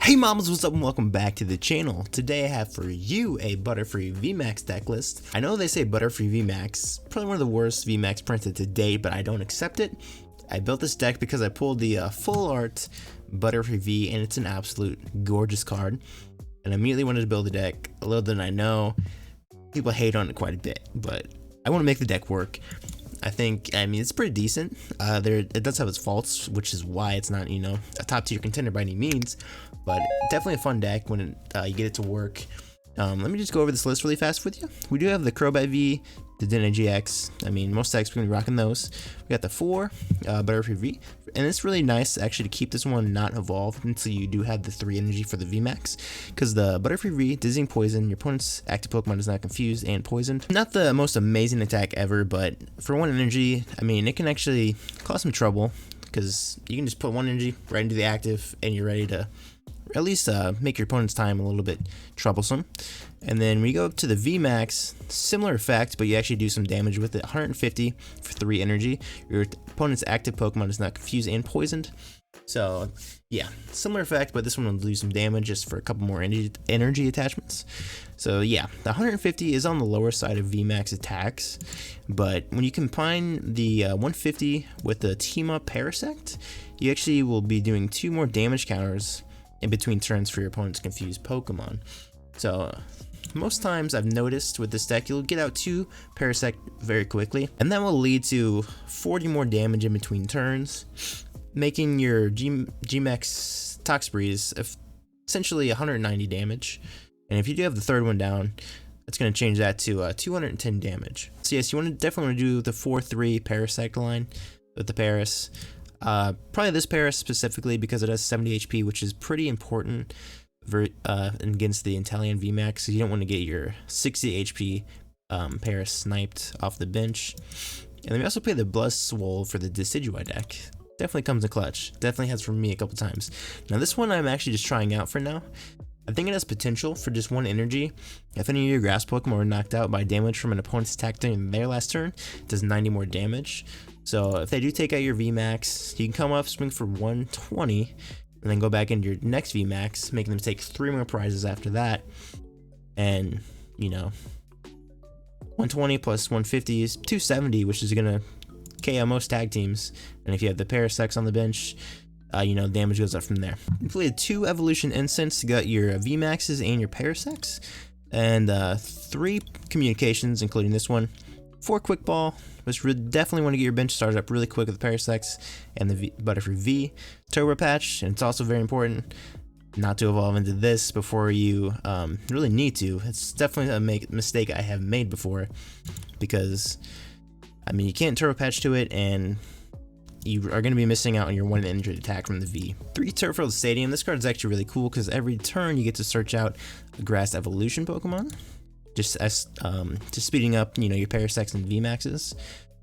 Hey mamas, what's up and welcome back to the channel. Today I have for you a Butterfree Vmax deck list. I know they say Butterfree Vmax, probably one of the worst Vmax printed to date, but I don't accept it. I built this deck because I pulled the full art Butterfree V and it's an absolute gorgeous card. And I immediately wanted to build a deck. A little than I know, people hate on it quite a bit, but I want to make the deck work. I mean, it's pretty decent. It does have its faults, which is why it's not, a top tier contender by any means, but definitely a fun deck when you get it to work. Let me just go over this list really fast with you. We do have the Crobat V, the Dina GX. I mean, most decks we're gonna be rocking those. We got the 4 Butterfree V, and it's really nice actually to keep this one not evolved until you do have the 3 energy for the Vmax, because the Butterfree V, dizzying poison, your opponent's active Pokemon is not confused and poisoned. Not the most amazing attack ever, but for 1 energy, I mean, it can actually cause some trouble, because you can just put 1 energy right into the active and you're ready to at least make your opponent's time a little bit troublesome. And then when you go up to the Vmax, similar effect, but you actually do some damage with it. 150 for 3 energy. Your opponent's active Pokemon is not confused and poisoned. So yeah, similar effect, but this one will do some damage just for a couple more energy attachments. So yeah, the 150 is on the lower side of Vmax attacks, but when you combine the 150 with the Team Up Parasect, you actually will be doing 2 more damage counters in between turns for your opponent's confused Pokemon. So most times I've noticed with this deck, you'll get out 2 Parasect very quickly, and that will lead to 40 more damage in between turns, making your Gmax Toxbreeze essentially 190 damage. And if you do have the 3rd one down, it's going to change that to 210 damage. So yes, you definitely want to do the 4-3 Parasect line with the Paras. Probably this Paras specifically because it has 70 HP, which is pretty important against the Italian Vmax. So you don't want to get your 60 HP Paras sniped off the bench. And then we also play the Bluswole for the Decidueye deck. Definitely comes in clutch. Definitely has for me a couple times. Now this one I'm actually just trying out for now. I think it has potential for just 1 energy. If any of your grass Pokemon were knocked out by damage from an opponent's attack during their last turn, it does 90 more damage. So if they do take out your Vmax, you can come up, swing for 120, and then go back into your next Vmax, making them take 3 more prizes after that. And, 120 plus 150 is 270, which is going to KO most tag teams. And if you have the Parasects on the bench, damage goes up from there. You played 2 Evolution Incense, you got your Vmaxes and your Parasects, and 3 communications, including this one. 4 Quick Ball, which definitely want to get your bench started up really quick with the Parasects and the Butterfree V. Turbo Patch, and it's also very important not to evolve into this before you really need to. It's definitely a mistake I have made before, because I mean, you can't Turbo Patch to it, and you are going to be missing out on your 1 energy attack from the V. 3 Turffield Stadium. This card is actually really cool because every turn you get to search out a Grass Evolution Pokemon, just speeding up, your Parasects and Vmaxes.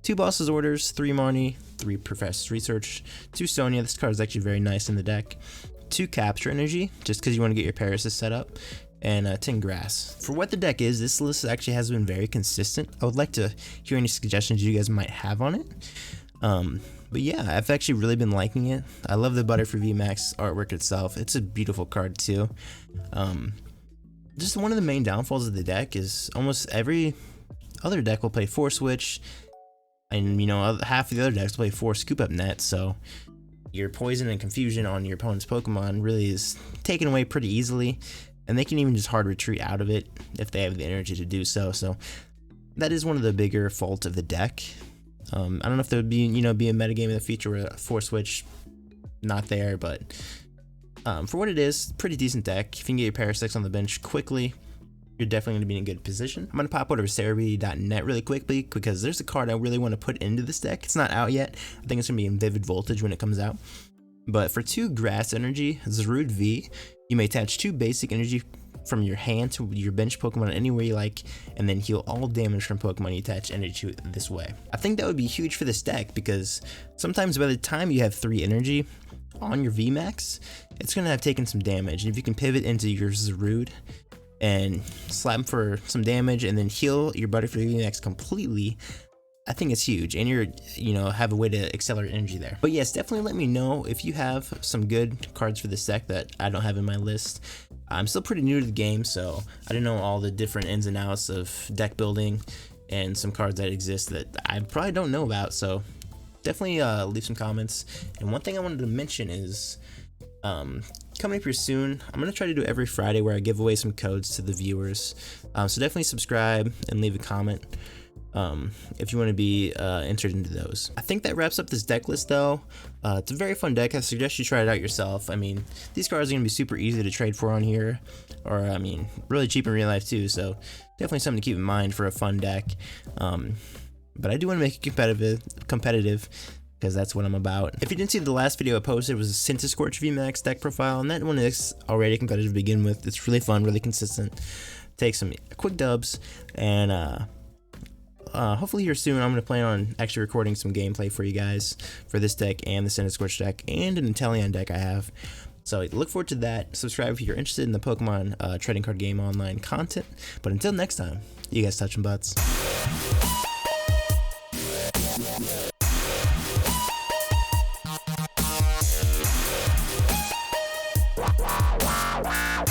2 Boss's Orders, 3 Marnie, 3 Professor's Research, 2 Sonia. This card is actually very nice in the deck. 2 Capture Energy, just because you want to get your Parasis set up, and 10 Grass. For what the deck is, this list actually has been very consistent. I would like to hear any suggestions you guys might have on it. But yeah, I've actually really been liking it. I love the Butterfree Vmax artwork itself. It's a beautiful card too. Just one of the main downfalls of the deck is almost every other deck will play 4 Switch, and half of the other decks will play 4 Scoop Up Net, so your poison and confusion on your opponent's Pokemon really is taken away pretty easily, and they can even just hard retreat out of it if they have the energy to do so. So that is one of the bigger faults of the deck. I don't know if there would be a metagame in the future where 4 Switch not there, but for what it is, pretty decent deck. If you can get your Parasects on the bench quickly, you're definitely going to be in a good position. I'm going to pop over to Zarude.net really quickly because there's a card I really want to put into this deck. It's not out yet. I think it's going to be in Vivid Voltage when it comes out. But for 2 Grass Energy, Zarude V, you may attach 2 basic energy from your hand to your bench Pokemon anywhere you like, and then heal all damage from Pokemon you attach energy to this way. I think that would be huge for this deck because sometimes by the time you have 3 energy on your Vmax, it's going to have taken some damage. And if you can pivot into your Zarude and slap him for some damage and then heal your Butterfree Vmax completely, I think it's huge, and have a way to accelerate energy there. But yes, definitely let me know if you have some good cards for this deck that I don't have in my list. I'm still pretty new to the game, so I didn't know all the different ins and outs of deck building and some cards that exist that I probably don't know about, so definitely leave some comments. And one thing I wanted to mention is coming up here soon, I'm going to try to do every Friday where I give away some codes to the viewers, so definitely subscribe and leave a comment if you want to be entered into those. I think that wraps up this deck list though. It's a very fun deck. I suggest you try it out yourself. I mean, these cards are going to be super easy to trade for on here, or I mean, really cheap in real life too, so definitely something to keep in mind for a fun deck. But I do want to make it competitive, because that's what I'm about. If you didn't see the last video I posted, it was a Scorch Vmax deck profile, and that one is already competitive to begin with. It's really fun, really consistent. Take some quick dubs, and hopefully here soon I'm going to plan on actually recording some gameplay for you guys for this deck and the Scorch deck and an Inteleon deck I have. So look forward to that. Subscribe if you're interested in the Pokemon trading card game online content. But until next time, you guys touching butts. Wow.